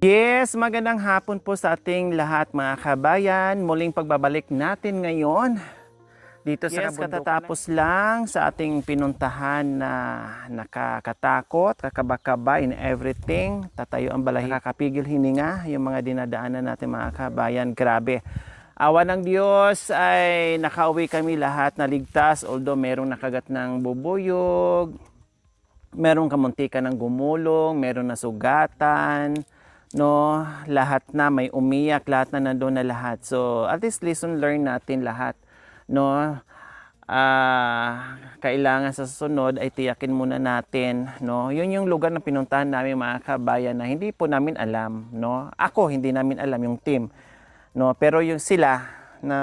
Yes, magandang hapon po sa ating lahat mga kabayan. Muling pagbabalik natin ngayon dito sa katatapos lang sa ating pinuntahan na nakakatakot, kakabakaba in everything. Tatayo ang balahibo, nakakapigil hininga yung mga dinadaanan natin mga kabayan. Grabe. Awa ng Diyos ay nakauwi kami lahat na ligtas, although merong nakagat ng bubuyog, merong kamuntikan ng gumulong, merong nasugatan, no, lahat na may umiyak, lahat na nandoon na lahat. So at least lesson learn natin lahat, no. Kailangan sa susunod ay tiyakin muna natin, no. Yun yung lugar na pinuntahan namin mga kabayan na hindi po namin alam, no. Ako hindi namin alam, yung team, no, pero yung sila na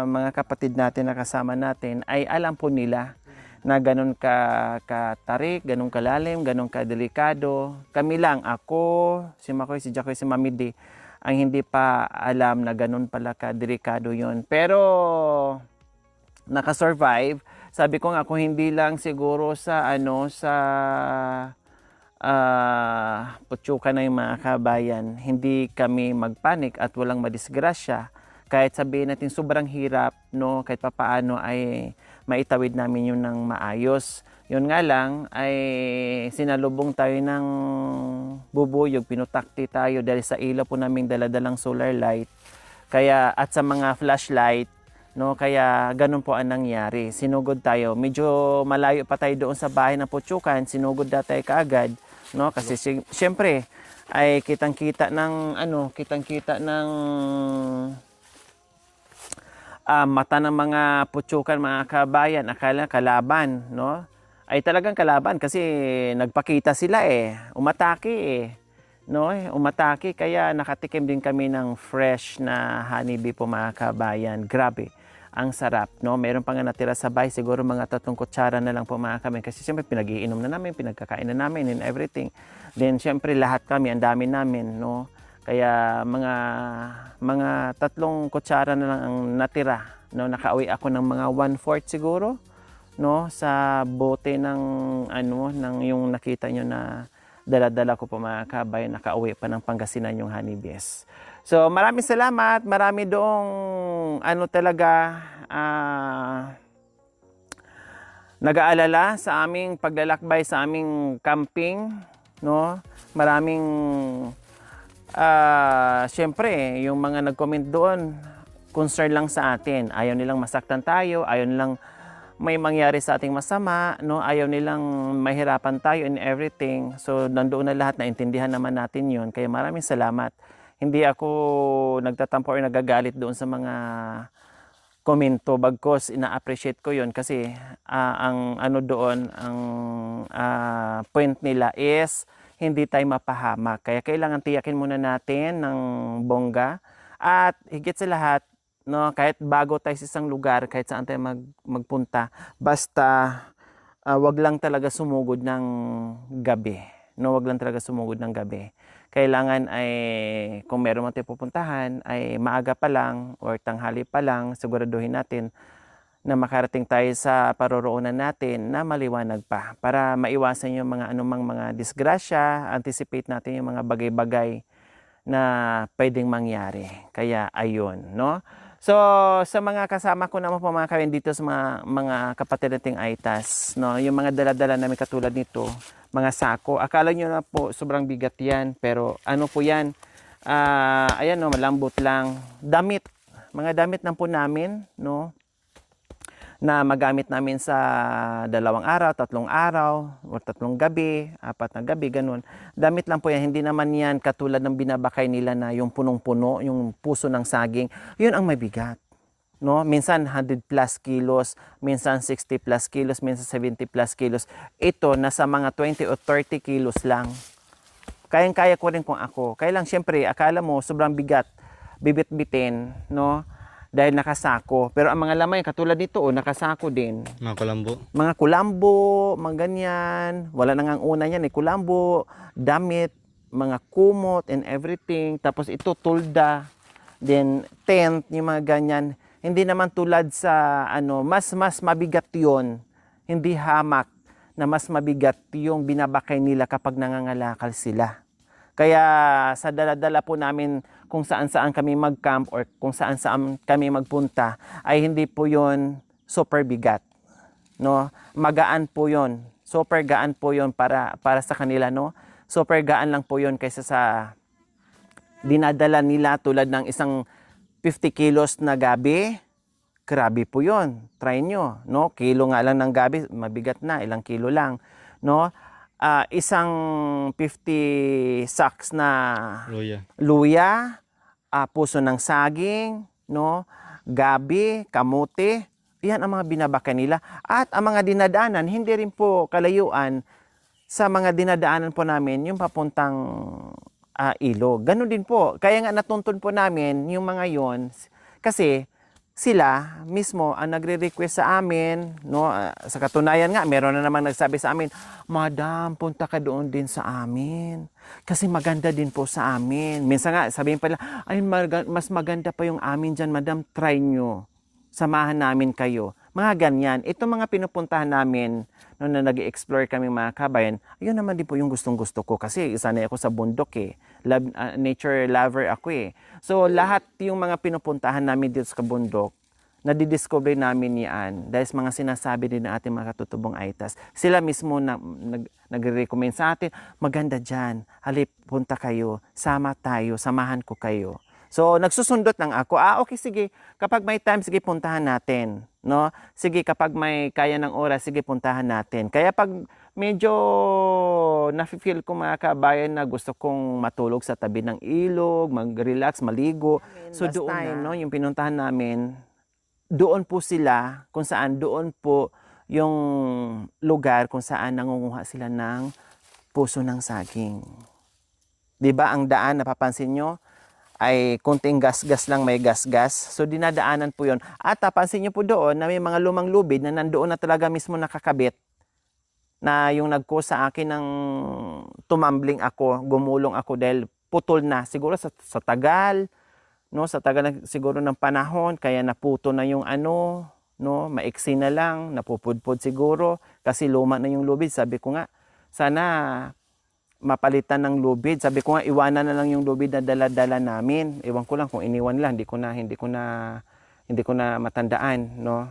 mga kapatid natin na kasama natin ay alam po nila na ganun katarik, ganun kalalim, ganun kadelikado. Kami lang, ako, si Makoy, si Jacoy, si Mami D, ang hindi pa alam na ganun pala kadelikado yun. Pero nakasurvive. Sabi ko nga, kung hindi lang siguro sa putsukan na yung mga kabayan, hindi kami magpanik at walang madisgrasya. Kahit sabihin natin sobrang hirap, no, kahit papaano ay maitawid namin yun ng maayos. Yun nga lang ay sinalubong tayo ng bubuyog, pinutakti tayo dahil sa ilaw po naming daladalang solar light. Kaya at sa mga flashlight, no, kaya ganun po ang nangyari. Sinugod tayo. Medyo malayo pa tayo doon sa bahay ng putsukan, sinugod na tayo kaagad, no, kasi syempre ay kitang-kita ng mata ng mga putsukan mga kabayan, akala kalaban, no? Ay talagang kalaban kasi nagpakita sila umatake no? Umatake kaya nakatikim din kami ng fresh na honeybee po mga kabayan. Grabe, ang sarap, no? Meron pa nga natira sa bahay, siguro mga 3 kutsara na lang po mga kabayan kasi siyempre pinag-iinom na namin, pinagkakain na namin and everything. Then siyempre lahat kami, ang dami namin, no? Kaya mga 3 kutsara na lang ang natira, no. Nakauwi ako ng mga 1/4 siguro, no, sa bote ng ng yung nakita nyo na dala-dala ko po mga kabayan. Nakauwi pa ng Pangasinan yung honeybees. So maraming salamat, marami doong talaga nag-aalala sa aming paglalakbay, sa aming camping, no. Maraming syempre, yung mga nag-comment doon, concern lang sa atin. Ayaw nilang masaktan tayo, ayaw nilang may mangyari sa ating masama, no? Ayaw nilang mahirapan tayo in everything. So, nandoon na lahat, naintindihan naman natin yun. Kaya maraming salamat. Hindi ako nagtatampo or nagagalit doon sa mga komento, bagkos ina-appreciate ko yun kasi ang doon, ang point nila is hindi tayo mapahamak. Kaya kailangan tiyakin muna natin ng bongga. At higit sa lahat, no, kahit bago tayo sa isang lugar, kahit saan tayo magpunta, basta wag lang talaga sumugod ng gabi. No, wag lang talaga sumugod ng gabi. Kailangan ay kung meron man tayo pupuntahan, ay maaga pa lang or tanghali pa lang, siguraduhin natin na makarating tayo sa paroroonan natin na maliwanag pa para maiwasan yung mga anumang mga disgrasya, anticipate natin yung mga bagay-bagay na pwedeng mangyari. Kaya ayun, no? So, sa mga kasama ko naman po mga kawin dito sa mga kapatid nating Aitas, no? Yung mga dala-dala namin katulad nito, mga sako. Akala nyo na po sobrang bigat yan, pero ano po yan? Ayan, no, malambot lang. Damit, mga damit lang po namin, no, na magamit namin sa 2 araw, 3 araw, o 3 gabi, 4 na gabi, ganun. Damit lang po yan, hindi naman yan katulad ng binabakay nila na yung punong-puno, yung puso ng saging. Yun ang mabigat, no? Minsan 100 plus kilos, minsan 60 plus kilos, minsan 70 plus kilos. Ito, nasa mga 20 o 30 kilos lang. Kayang-kaya ko rin kung ako. Kaya lang, syempre, akala mo, sobrang bigat, bibit-bitin, no? Dahil nakasako. Pero ang mga lamay, katulad nito, nakasako din. Mga kulambo. Mga kulambo, mga ganyan. Wala na nga ang una yan, kulambo, damit, mga kumot and everything. Tapos ito, tulda, then tent, yung mga ganyan. Hindi naman tulad sa, mas mabigat yon. Hindi hamak na mas mabigat yung binabakay nila kapag nangangalakal sila. Kaya sa dala-dala po namin kung saan-saan kami mag-camp or kung saan-saan kami magpunta ay hindi po yon super bigat. No? Magaan po yon. Super gaan po yon para sa kanila. No? Super gaan lang po yon kaysa sa dinadala nila tulad ng isang 50 kilos na gabi. Grabe po yon. Try nyo. No? Kilo nga lang ng gabi, mabigat na. Ilang kilo lang. No? Isang 50 sacks na luya, puso ng saging, no? Gabi, kamote. Yan ang mga binabaka nila. At ang mga dinadaanan, hindi rin po kalayuan sa mga dinadaanan po namin yung papuntang ilog. Ganun din po. Kaya nga natuntun po namin yung mga yon kasi sila mismo ang nagre-request sa amin, no? Sa katunayan nga, meron na namang nagsabi sa amin, Madam, punta ka doon din sa amin. Kasi maganda din po sa amin. Minsan nga, sabihin pa nila, ay, mas maganda pa yung amin dyan, Madam, try nyo. Samahan namin kayo. Mga ganyan. Ito mga pinupuntahan namin, no, na nag-explore kami mga kabayan, ayun naman din po yung gustong-gusto ko kasi sanay ako sa bundok eh. Nature lover ako eh. So lahat yung mga pinupuntahan namin dito sa bundok, nadidiscover namin yan dahil sa mga sinasabi din ng ating mga katutubong Aitas. Sila mismo nagre-recommend sa atin, maganda dyan, halip, punta kayo, sama tayo, samahan ko kayo. So, nagsusundot lang ako. Okay, sige. Kapag may time, sige, puntahan natin. No? Sige, kapag may kaya ng oras, sige, puntahan natin. Kaya pag medyo nafe-feel ko mga kabayan na gusto kong matulog sa tabi ng ilog, mag-relax, maligo. So, doon time, no, yung pinuntahan namin, doon po sila, kung saan doon po yung lugar kung saan nangunguha sila ng puso ng saging. 'Di ba ang daan, napapansin nyo? Ay kunting gas-gas lang, may gas-gas. So dinadaanan po yon. At tapansin nyo po doon na may mga lumang lubid na nandoon na talaga mismo nakakabit na yung nag-cause sa akin ng tumambling ako, gumulong ako dahil putol na. Siguro sa tagal, no? Sa tagal na, siguro ng panahon, kaya naputo na yung ano, no? Maiksi na lang, napupudpod siguro kasi luma na yung lubid. Sabi ko nga, sana mapalitan ng lubid. Sabi ko nga, iwanan na lang yung lubid na dala-dala namin. Ewan ko lang kung iniwan lang, hindi ko na matandaan, no?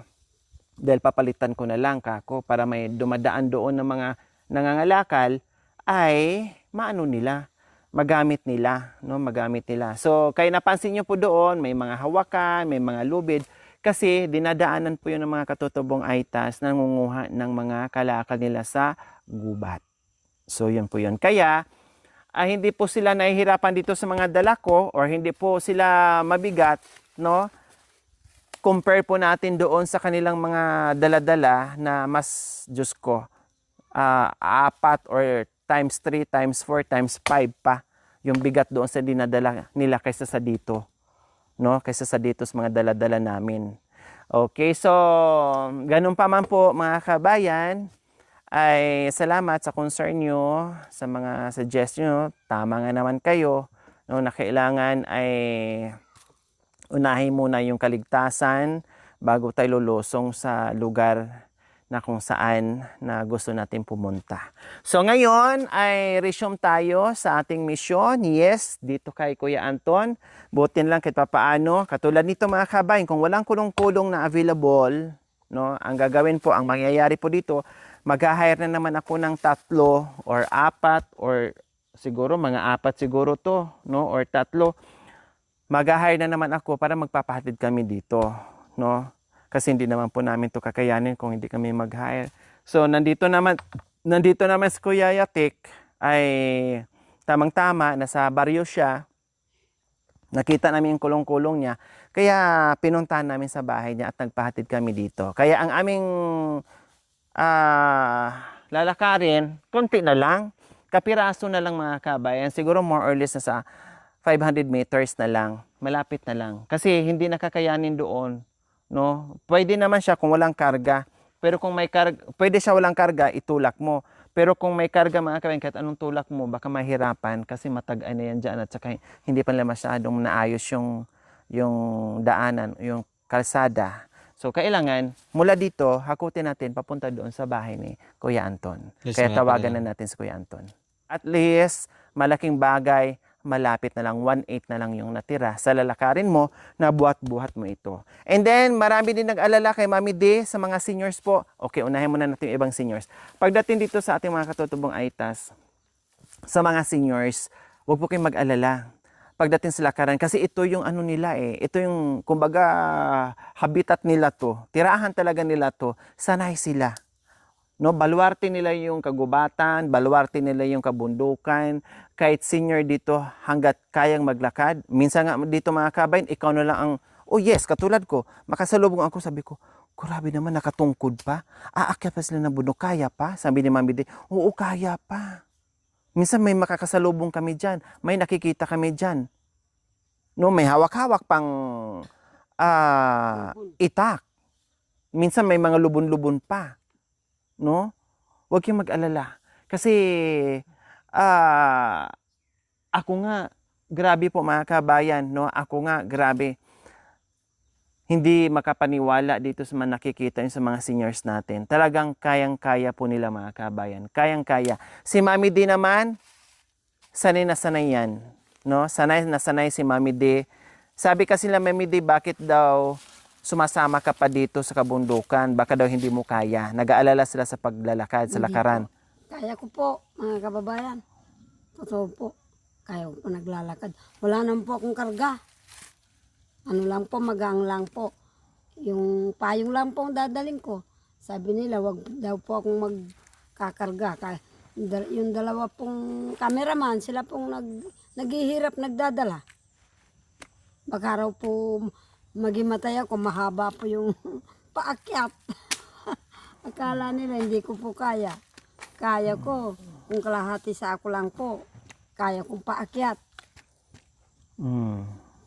Dahil papalitan ko na lang kako para may dumadaan doon ng mga nangangalakal ay maano nila, magamit nila, no? Magamit nila. So, kaya napansin niyo po doon, may mga hawakan, may mga lubid kasi dinadaanan po yun ng mga katutubong Aitas na nangunguha ng mga kalakal nila sa gubat. So, yun po yun. Kaya, hindi po sila nahihirapan dito sa mga dala ko or hindi po sila mabigat, no? Compare po natin doon sa kanilang mga dala-dala na mas, Diyos ko, 4 or times 3, times 4, times 5 pa yung bigat doon sa dinadala nila kaysa sa dito, no? Kaysa sa dito sa mga dala-dala namin. Okay, so, ganun pa man po mga kabayan, ay salamat sa concern nyo, sa mga suggestion nyo. Tama nga naman kayo, no, na kailangan ay unahin muna yung kaligtasan bago tayo lulusong sa lugar na kung saan na gusto natin pumunta. So ngayon ay resume tayo sa ating mission. Yes, dito kay Kuya Anton. Butin lang kahit papaano. Katulad nito mga kabayan, kung walang kulong-kulong na available, no, ang gagawin po, ang mangyayari po dito, mag-hire na naman ako ng 3 or 4 or siguro mga 4 siguro to, no, or 3. Mag-hire na naman ako para magpapahatid kami dito, no? Kasi hindi naman po namin to kakayanin kung hindi kami mag-hire. So nandito naman si Kuya Yatik ay tamang-tama, nasa baryo siya. Nakita namin yung kulong-kulong niya. Kaya pinuntahan namin sa bahay niya at nagpahatid kami dito. Kaya ang aming lalakarin, konti na lang, kapiraso na lang mga kabayan, siguro more or less na sa 500 meters na lang, malapit na lang. Kasi hindi nakakayanin doon, no? Pwede naman siya kung walang karga, pero kung may karga, pwede siya walang karga, itulak mo. Pero kung may karga mga kabayan, kahit anong tulak mo, baka mahirapan kasi matag-an na yan dyan at saka hindi pa nila masyadong naayos yung daanan, yung kalsada. So, kailangan, mula dito, hakutin natin papunta doon sa bahay ni Kuya Anton. Kaya tawagan na natin si Kuya Anton. At least, malaking bagay, malapit na lang, 1/8 na lang yung natira sa lalakarin mo na buhat-buhat mo ito. And then, marami din nag-alala kay Mami D sa mga seniors po. Okay, unahin muna natin yung ibang seniors. Pagdating dito sa ating mga katutubong aitas, sa mga seniors, huwag po kayong mag-alala. Pagdating sa lakaran, kasi ito yung ano nila ito yung, kumbaga, habitat nila to. Tirahan talaga nila to. Sanay sila. No, baluarte nila yung kagubatan, baluarte nila yung kabundukan. Kahit senior dito, hanggat kayang maglakad. Minsan nga dito mga kabayan, ikaw na lang ang, oh yes, katulad ko, makasalubong ako, sabi ko, grabe naman, nakatungkod pa. Aakyat pa sila ng bundok, kaya pa? Sabi ni Mami D, oo, kaya pa. Minsan may makakasalubong kami dyan, may nakikita kami dyan. No, may hawak-hawak pang itak. Minsan may mga lubon-lubon pa. No? Huwag kayong mag-alala. Kasi ako nga, grabe po mga kabayan, no? Ako nga, grabe. Hindi makapaniwala dito sa mga nakikita sa mga seniors natin. Talagang kayang-kaya po nila mga kabayan. Kayang-kaya. Si Mami D naman, sanay na sanay yan. No? Sanay na sanay si Mami D. Sabi kasi nila, Mami D, bakit daw sumasama ka pa dito sa kabundukan, baka daw hindi mo kaya. Nag-aalala sila sa paglalakad, sa lakaran. Kaya ko po, mga kababayan. Totoo po. Kaya ko po naglalakad. Wala naman po akong karga. Ano lang po, magang lang po. Yung payong lang po ang dadaling ko. Sabi nila, wag daw po akong magkakarga. Kaya, yung dalawa pong cameraman, sila pong naghihirap, nagdadala. Baka raw po magimatay ako, mahaba po yung paakyat. Akala nila hindi ko po kaya. Kaya ko, kung kalahati sa ako lang po, kaya kong paakyat.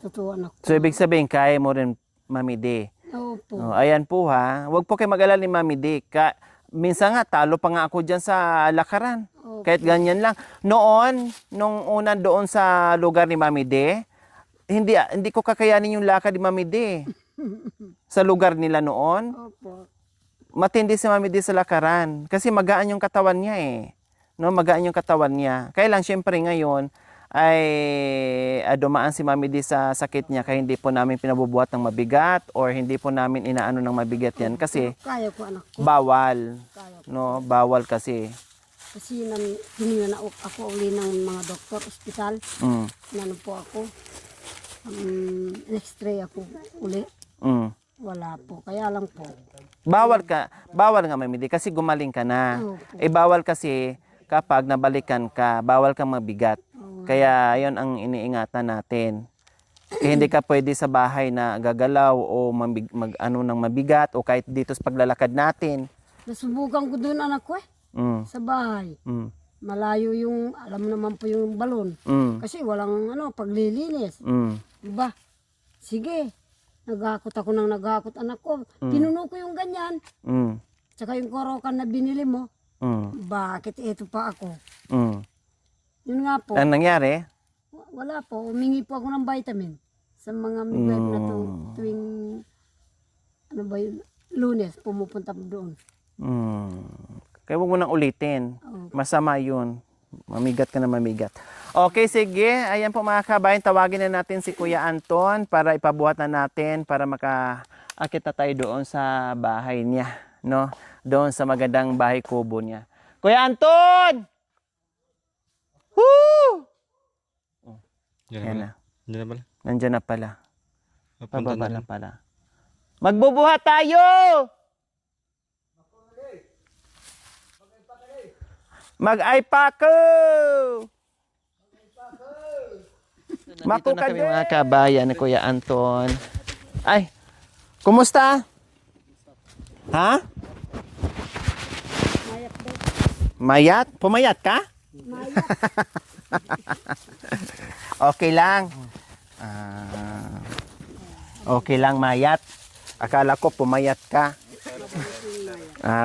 Totoo anak ko. So, ibig sabihin, kaya mo rin, Mami D. Opo. Oh, ayan po ha. Huwag po kayo mag-alala ni Mami D. Minsan nga, talo pa nga ako dyan sa lakaran. Opo. Kahit ganyan lang. Noon, nung una doon sa lugar ni Mami D, hindi ko kakayanin yung lakad ni Mami D. Sa lugar nila noon. Opo. Matindi si Mami D sa lakaran. Kasi magaan yung katawan niya No, magaan yung katawan niya. Kaya lang, syempre ngayon, ay dumaan si Mami D sa sakit niya kaya hindi po namin pinabubuhat ng mabigat or hindi po namin inaano ng mabigat yan kasi Kaya ko anak ko. bawal. Kaya ko. No, bawal kasi. Kasi hininga na ako uli ng mga doktor, ospital. Nano po ako. X-ray ako uli. Wala po. Kaya lang po. Bawal nga Mami D kasi gumaling ka na. Opo. Bawal kasi kapag nabalikan ka, bawal kang mabigat. Kaya yon ang iniingatan natin. Kaya hindi ka pwede sa bahay na gagalaw o mag-ano ng mabigat o kahit dito sa paglalakad natin. Nasubukan ko doon anak ko sa bahay. Malayo yung, alam naman po yung balon. Kasi walang paglilinis. Diba? Sige. Naghakot ako ng naghakot anak ko. Pinuno ko yung ganyan. Tsaka yung korokan na binili mo. Bakit ito pa ako? Yun nga po. Ang nangyari? Wala po. Humingi po ako ng vitamin. Sa mga midwife na to, tuwing, Lunes, pumupunta po doon. Kaya huwag mo nang ulitin. Oh. Masama yun. Mamigat ka na mamigat. Okay, sige. Ayan po mga kabayan, tawagin na natin si Kuya Anton para ipabuhat na natin para makaakit na tayo doon sa bahay niya. No? Doon sa magandang bahay kubo niya. Kuya Anton! Woo! Yan na. Diyan na pala. Nandiyan na pala. Papunta Pababa na na rin. pala. Magbubuhat tayo! Mag-aipako! Nandito na kami mga kabayan ni Kuya Anton. Ay, kumusta? Ha? Mayat daw. Mayat? Pumayat ka? Mayat. Okay lang. Okay lang, mayat. Akala ko pumayat ka.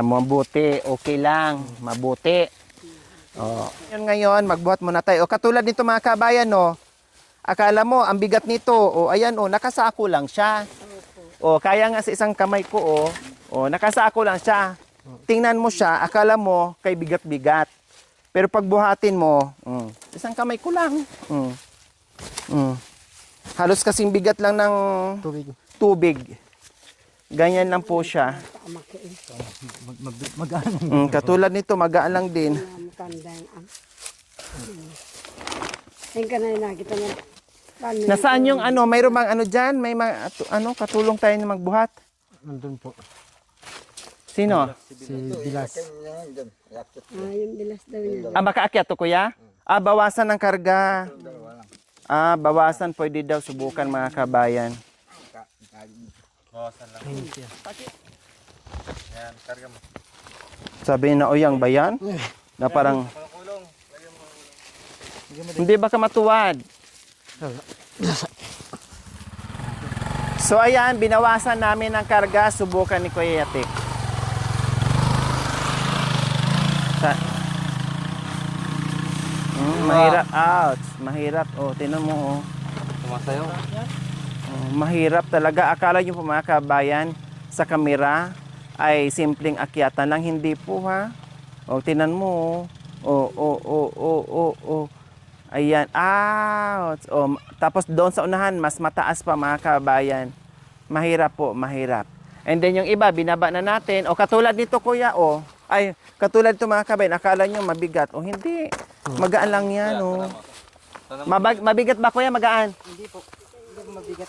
Mabuti. Okay lang. Mabuti. Yun ngayon, magbuhat muna tayo. O, katulad nito mga kabayan, no? Akala mo, ang bigat nito. O, ayan, nakasako lang siya. O, kaya nga sa isang kamay ko, nakasako lang siya. Tingnan mo siya, akala mo kay bigat-bigat. Pero pag buhatin mo, isang kamay ko lang. Halos kasing bigat lang ng tubig. Ganyan lang po siya. Katulad nito, magaan lang din. Ayun ka na nakita mo. Nasaan yung ano, mayroon bang ano dyan? May katulong tayo na magbuhat? Nandun po. Sino? Si Bilas. Yung bilas daw niya. Makaakyat to, kuya? Bawasan ng karga. Bawasan. Pwede daw subukan, mga kabayan. Bawasan lang. Yan, karga mo. Sabi na, oyang ba yan? Na parang, hindi ba ka matuwad? So ayan, binawasan namin ang karga. Subukan ni Kuya Yatik. Mahirap. Ouch. Mahirap. Tinan mo. Sumasayaw. Mahirap talaga. Akala nyo po, mga kabayan, sa kamera ay simpleng akyatan lang. Hindi po, ha. Tinan mo. Ayan. Ouch. Tapos doon sa unahan, mas mataas pa, mga kabayan. Mahirap po. Mahirap. And then yung iba, binaba na natin. Katulad nito, kuya. Katulad ito, mga kabayan. Akala nyo mabigat. Hindi. Magaan lang yan. Mabigat ba, kuya? Magaan? Hindi po. Hindi po mabigat.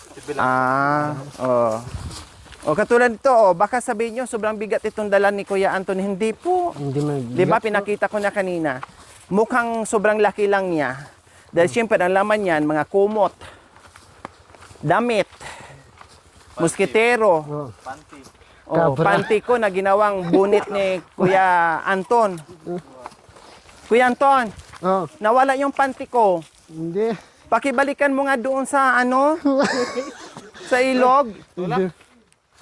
Katulad nito, baka sabihin nyo, sobrang bigat itong dala ni Kuya Anton. Hindi po. Hindi mabigat. Di ba, pinakita ko na kanina. Mukhang sobrang laki lang niya. Dahil siyempre, ang laman yan, mga kumot, damit, musketero, panty ko na ginawang bunit ni Kuya Anton. Kuya Anton, nawala yung panty ko. Hindi. Pakibalikan mo nga doon sa sa ilog. Hindi.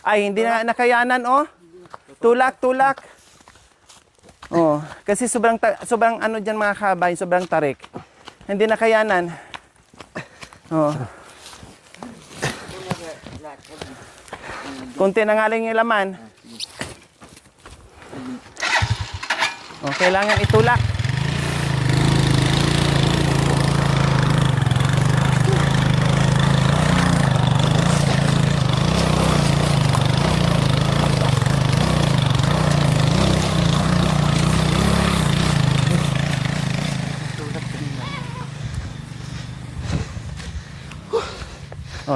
Ay, hindi na nakayanan, Tulak. Kasi sobrang dyan, mga kabay, sobrang tarik. Hindi nakayanan. Kunti na nga lang yung laman. Kailangan itulak.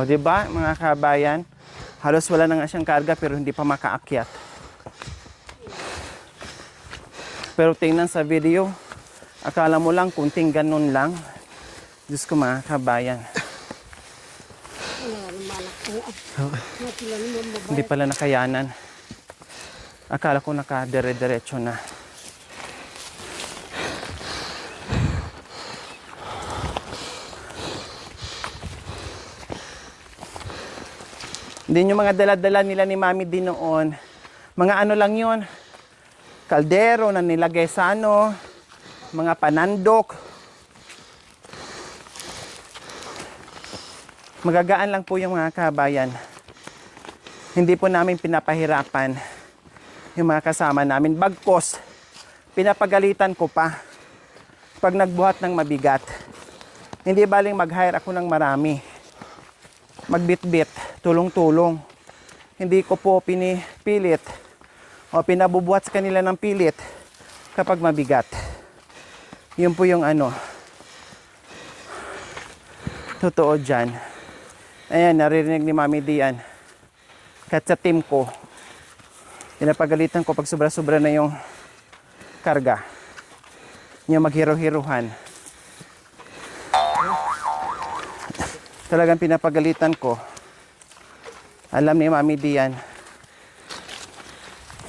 Di ba, mga kabayan? Halos wala na nga siyang karga pero hindi pa makaakyat. Pero tingnan sa video, akala mo lang kunting ganun lang. Diyos ko, mga kabayan. Hindi pala nakayanan. Akala ko nakadire-diretso na. Hindi yung mga dala-dala nila ni Mami din noon. Mga ano lang yun. Kaldero na nilagay sa mga panandok. Magagaan lang po yung mga kabayan. Hindi po namin pinapahirapan yung mga kasama namin. Bagkos, pinapagalitan ko pa pag nagbuhat ng mabigat. Hindi baling mag-hire ako ng marami. Magbitbit, tulong-tulong. Hindi ko po pinipilit o pinabubuhat sa kanila ng pilit kapag mabigat. Yun po yung totoo dyan. Ayan, naririnig ni Mami Dian. Kahit sa team ko, pinapagalitan ko pag sobra-sobra na yung karga. Yung maghiro-hiruhan. Talagang pinapagalitan ko. Alam ni Mami Dian.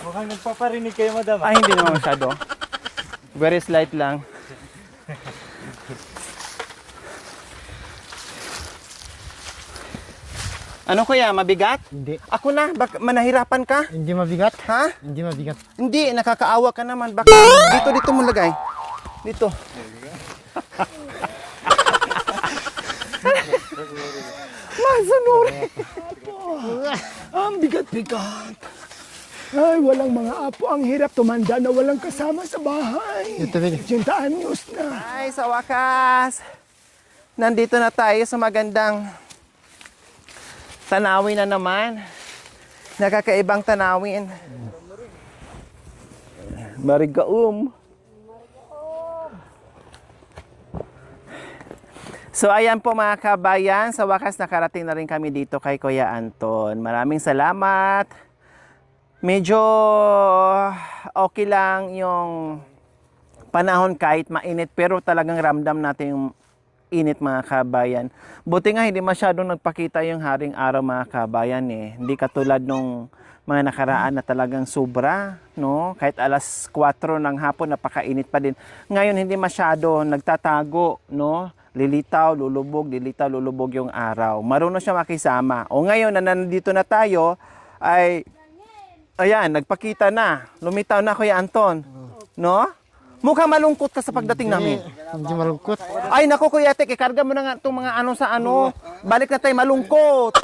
Mukhang nagpaparinig kayo, madam. Hindi naman masyado. Very slight lang. Ano, kuya? Mabigat? Hindi. Ako na. Manahirapan ka? Hindi mabigat. Ha? Hindi mabigat. Hindi. Nakakaawa ka naman. Baka dito mo lagay. Dito. Masanuri. Ang bigat-bigat. Ay, walang mga apo. Ang hirap tumanda na walang kasama sa bahay. Ito rin. 80 anyos na. Ay, sa wakas. Nandito na tayo sa magandang tanawin na naman. Nakakaibang tanawin. Marigaum. So ayan po mga kabayan, sa wakas nakarating na rin kami dito kay Kuya Anton. Maraming salamat. Medyo okay lang yung panahon kahit mainit pero talagang ramdam natin yung init mga kabayan. Buti nga hindi masyadong nagpakita yung haring araw mga kabayan eh. Hindi katulad nung mga nakaraan na talagang sobra, no? Kahit alas 4 ng hapon napakainit pa din. Ngayon hindi masyado nagtatago, no? Lilitaw, lulubog yung araw. Marunong siya makisama. O ngayon na nandito na tayo ay ayan, nagpakita na. Lumitaw na Kuya Anton. No? Mukhang malungkot ka sa pagdating namin. Hindi malungkot. Ay, naku Kuya Tek, ikarga mo na nga itong mga ano sa ano. Balik na tayo, malungkot.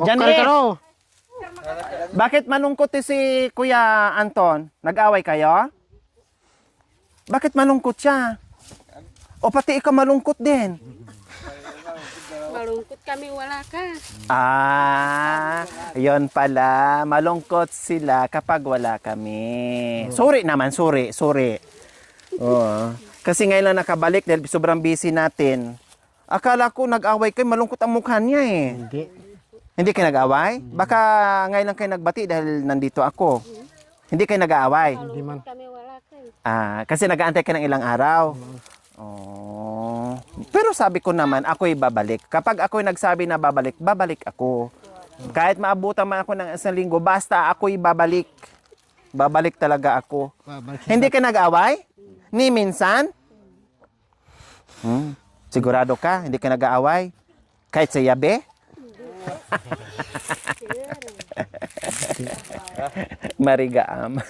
Janet, bakit malungkot si Kuya Anton? Nag-away kayo? Bakit malungkot siya? O pati ikaw malungkot din? Malungkot kami, wala ka. Ah, yon pala. Malungkot sila kapag wala kami. Sorry naman, sorry. Oo. Kasi ngayon lang nakabalik dahil sobrang busy natin. Akala ko nag-away kayo, malungkot ang mukha niya eh. Hindi. Hindi kayo nag-away? Baka ngayon lang kayo nagbati dahil nandito ako. Hindi kayo nag-aaway? Hindi man. Kami, wala ka. Ah, kasi nag-aantay ka ng ilang araw. Oh. Pero sabi ko naman, ako'y babalik. Kapag ako'y nagsabi na babalik, babalik ako. Kahit maabutan man ako ng isang linggo, basta ako'y babalik. Babalik talaga ako. Hindi ka nag-away? Ni minsan? Sigurado ka? Hindi ka nag-aaway? Kahit sa yabe? Marigaam.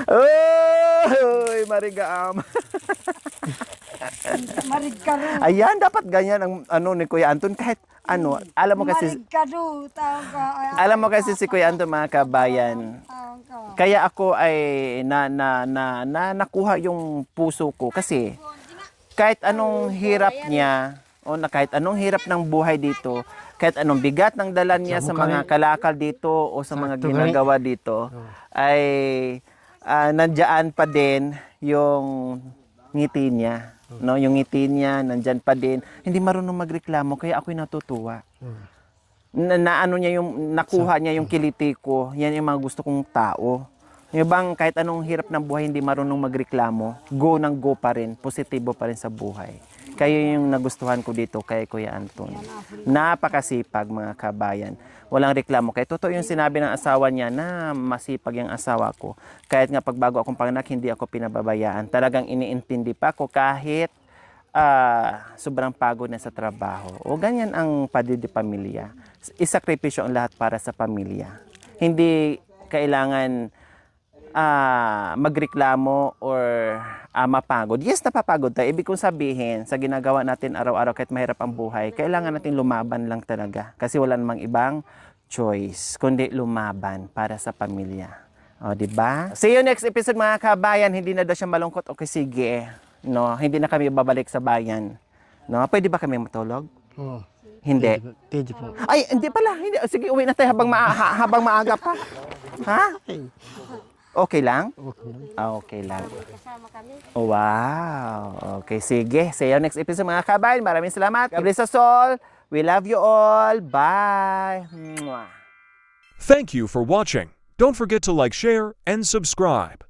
Oy, marigaam. Marig ka ro. Ayan, dapat ganyan ang ano ni Kuya Anton kahit ano, alam mo kasi Marig ka ro. Tawag ka. alam mo kasi si Kuya Anton mga kabayan. Tawag ka. Kaya ako ay nakuha yung puso ko kasi kahit anong hirap niya o na kahit anong hirap ng buhay dito, kahit anong bigat ng dala niya sa mga kalakal dito o sa mga ginagawa dito, ay nandiyan pa din yung ngiti niya. No, yung ngiti niya nandiyan pa din. Hindi marunong magreklamo kaya ako'y natutuwa. Ano niya yung nakuha niya yung kiliti ko. Yan yung mga gusto kong tao. Yung bang kahit anong hirap ng buhay hindi marunong magreklamo, go ng go pa rin, positibo pa rin sa buhay. Kayo yung nagustuhan ko dito kay Kuya Anton. Napakasipag mga kabayan. Walang reklamo. Kaya totoo yung sinabi ng asawa niya na masipag yung asawa ko. Kahit nga pagbago akong panganak, hindi ako pinababayaan. Talagang iniintindi pa ako kahit sobrang pagod na sa trabaho. O ganyan ang pamilya. Isakripisyo ang lahat para sa pamilya. Hindi kailangan magreklamo or mapagod. Yes, napapagod tayo. Ibig kong sabihin, sa ginagawa natin araw-araw kahit mahirap ang buhay, kailangan natin lumaban lang talaga. Kasi wala namang ibang choice, kundi lumaban para sa pamilya. O, diba? See you next episode mga kabayan. Hindi na daw siya malungkot. Okay, sige. No, hindi na kami babalik sa bayan. No, pwede ba kami matulog? Oo. Hindi. Pwede po. Ay, hindi pala. Hindi. Sige, uwi na tayo habang maaga pa. Ha? Okay lang? Okay lang. Kasama kami. Wow. Okay, sige. See you next episode mga kabayan. Maraming salamat. God bless us all. We love you all. Bye. Mwah. Thank you for watching. Don't forget to like, share, and subscribe.